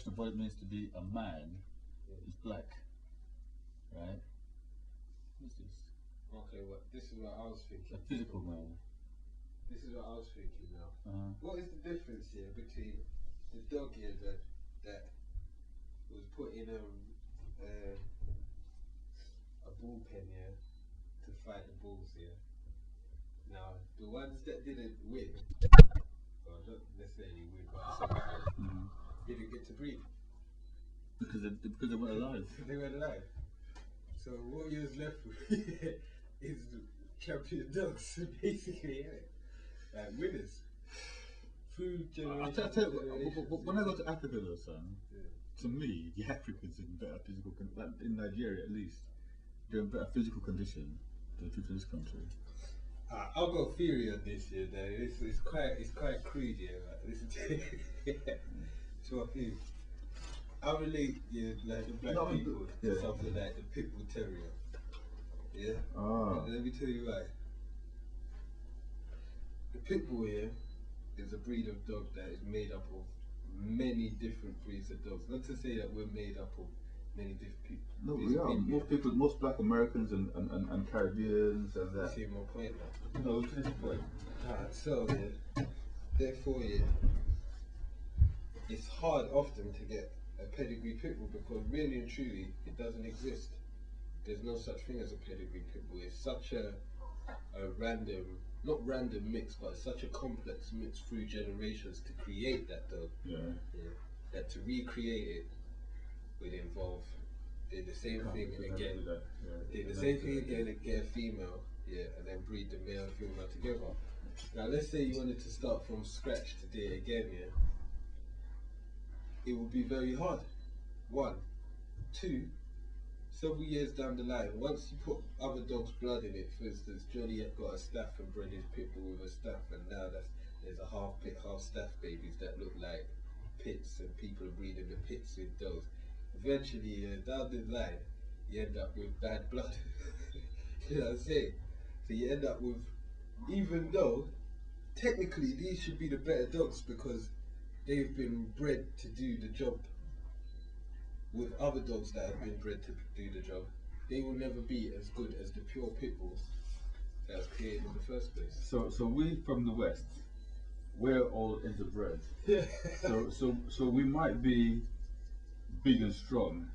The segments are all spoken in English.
notion of what it means to be a man is black, right? What's this? Okay, this is what I was thinking. A physical man. This is what I was thinking now. What is the difference here between the dog here that was put in a bullpen here to fight the bulls here? Now, the ones that didn't win, or not necessarily win, but survived, didn't get to breed. Because they weren't alive. They weren't alive. So what you was left with is champion dogs, basically, innit? Like winners. Food generation. I'll tell you, when I go to Africa though, son, to me, the Africans in better physical condition, like in Nigeria at least, they're in better physical condition than the people in this country. I'll go theory on this here, though. It's quite crude here, but listen to it. So I feel. I relate, like the black people to something like the pit bull terrier. Yeah? Let me tell you why. The pit bull here is a breed of dog that is made up of many different breeds of dogs. Not to say that we're made up of many different people. No, we are. Most black Americans and Caribbeans and that. You see my point now? No, finish the point. So, therefore, it's hard often to get a pedigree pit bull because really and truly it doesn't exist. There's no such thing as a pedigree pit bull. It's such a random, not random mix, but such a complex mix through generations to create that dog. That to recreate it would involve do the same thing again. Do the same thing again and get a female, and then breed the male and female together. Now let's say you wanted to start from scratch to do it again, it would be very hard. 1, 2, several years down the line, once you put other dogs' blood in it, for instance, Johnny had got a staff and bred his pit bull with a staff, and now there's a half pit, half staff babies that look like pits, and people are breeding the pits with dogs. Eventually, down the line, you end up with bad blood. You know what I'm saying? So you end up with, even though technically these should be the better dogs because they've been bred to do the job with other dogs that have been bred to do the job, they will never be as good as the pure pit bulls that was created in the first place. So we from the West, we're all interbred. So we might be big and strong.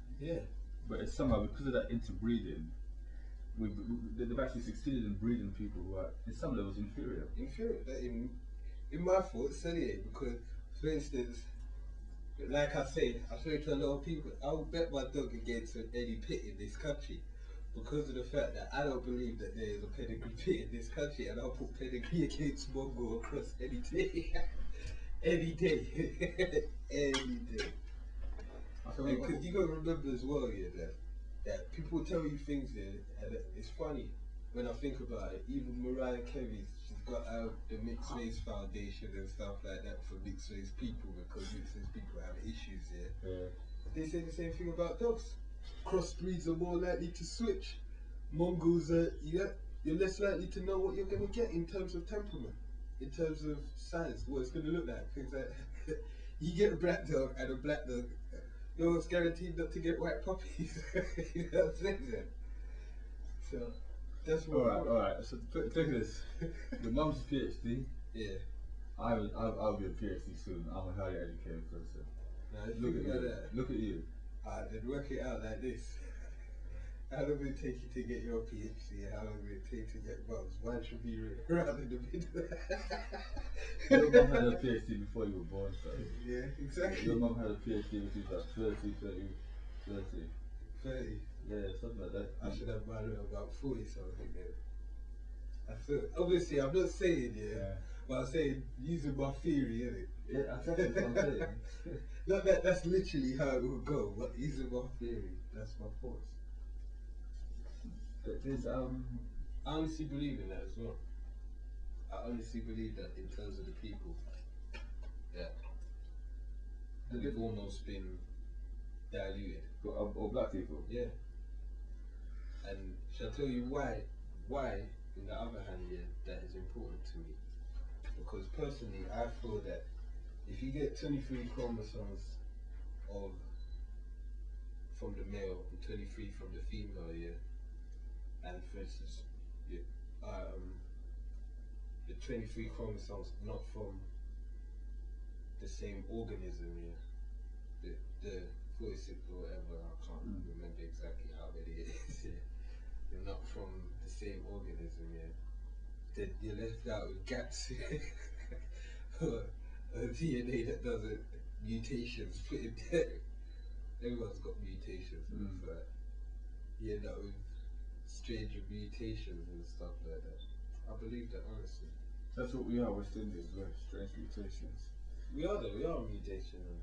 But it's somehow because of that interbreeding, they've actually succeeded in breeding people who are in some levels inferior. In my thoughts, anyway, because for instance, like I say, I say to a lot of people, I will bet my dog against any pit in this country because of the fact that I don't believe that there is a pedigree pit in this country, and I'll put pedigree against Mongo across any day. Any day. Any day. Because you gotta remember as well, that people tell you things and it's funny when I think about it. Even Mariah Carey, she's got out the Mixed Race Foundation and stuff like that for mixed race people because mixed race people have issues here. They say the same thing about dogs. Crossbreeds are more likely to switch. Mongols are, you're less likely to know what you're gonna get in terms of temperament, in terms of size, what it's gonna look like. Things like you get a black dog and a black dog, no one's guaranteed not to get white puppies. You know what I'm saying? So that's what. Alright. So take this. Your mum's a PhD. I'll be a PhD soon. I'm a highly educated person. Now, Look at you. Then work it out like this. How long will it take you to get your PhD? How long will it take to get mums? Mine should be right in the middle. Your mum had a PhD before you were born, so. Yeah, exactly. Your mum had a PhD when she was like 30. 30? Yeah, something like that. I should have mine at about 40 something then. I feel, obviously, I'm not saying, but I'm saying using my theory, innit? Yeah, exactly what I'm saying. Not that's literally how it will go, but using my theory, that's my thoughts. I honestly believe in that as well. I honestly believe that in terms of the people, that we've almost been diluted. Or black people? Yeah. And shall I tell you why, in the other hand, that is important to me? Because personally, I feel that if you get 23 chromosomes of 23 from the female, yeah. And for instance, yeah, the 23 chromosomes not from the same organism, yeah. The 46 or whatever, I can't remember exactly how many it is, yeah. They're not from the same organism, yeah. You're left out with gaps, a DNA that doesn't, mutations put in there. Everyone's got mutations, but you end up with stranger mutations and stuff like that. I believe that, honestly. That's what we are, West Indians, we're strange mutations. We are a mutation.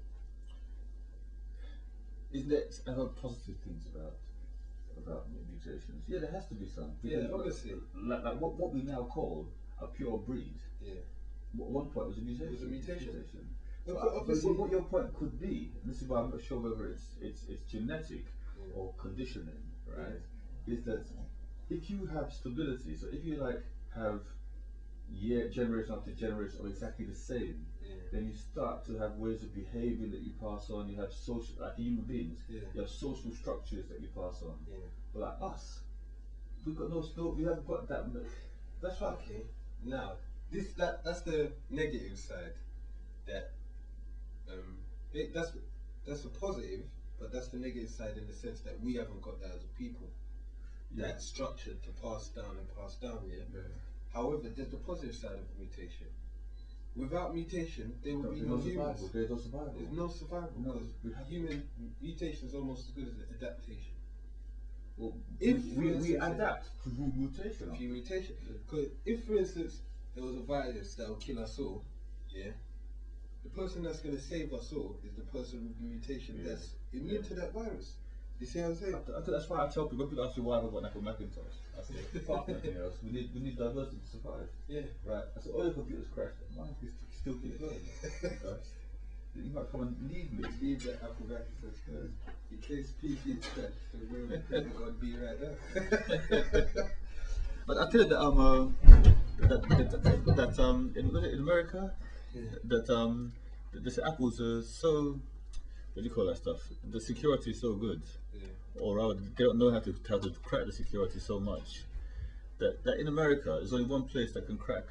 Isn't there other positive things about mutations? Yeah, there has to be some. Yeah, obviously. Like what we now call a pure breed. Yeah. At one point was a mutation. It was a mutation. But what your point could be, and this is why I'm not sure whether it's genetic or conditioning, right? Yeah. Is that if you have stability, so if you like have generation after generation of exactly the same, then you start to have ways of behaving that you pass on. You have social, like human beings, you have social structures that you pass on. Yeah. But like us, we've got we haven't got that. That's right. Okay. Now, that's the negative side. That's a positive, but that's the negative side in the sense that we haven't got that as a people. Yeah. That structure to pass down. Yeah. However, there's the positive side of mutation. Without mutation, there would be no humans. There's no survival. There's no survival because human mutation is almost as good as adaptation. Well, if we adapt through mutation. Through mutation. Because if, for instance, there was a virus that will kill us all, yeah, the person that's going to save us all is the person with the mutation that's immune to that virus. You see what I'm saying? That's why I tell people, when people ask me why I've got Apple Macintosh, I say, fuck anything else, we need diversity to survive. Yeah. Right? I said, all your computers crashed, mine can still keep going. You might come and leave me. Leave that Apple Macintosh, in case PC is crashed, so we're going to be right there. But I tell you that in America, this Apples are so, what do you call that stuff? The security is so good, or rather, they don't know how to crack the security so much that in America there's only one place that can crack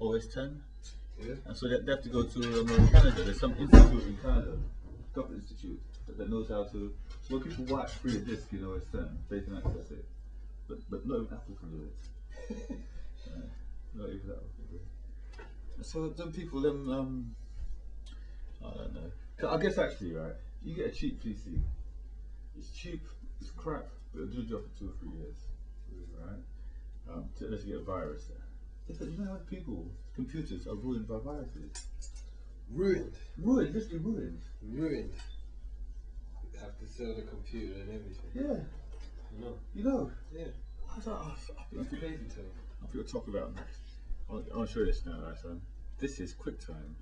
OS 10, and so they have to go to Canada. There's some institute in Canada, government institute that knows how to. So when people wipe free a disk in OS 10, they can access it, but not even Apple can do it. Not even Apple can do it. So them people, I don't know. I guess actually, right, you get a cheap PC. It's cheap, it's crap, but it'll do the job for 2 or 3 years, right? Unless you get a virus there. You know how computers are ruined by viruses? Ruined? Ruined, literally ruined. Ruined. You have to sell the computer and everything. Yeah. No. You know? Yeah. I thought, it's crazy to me. I feel talk about this. I want to show you this now, right, son? This is QuickTime.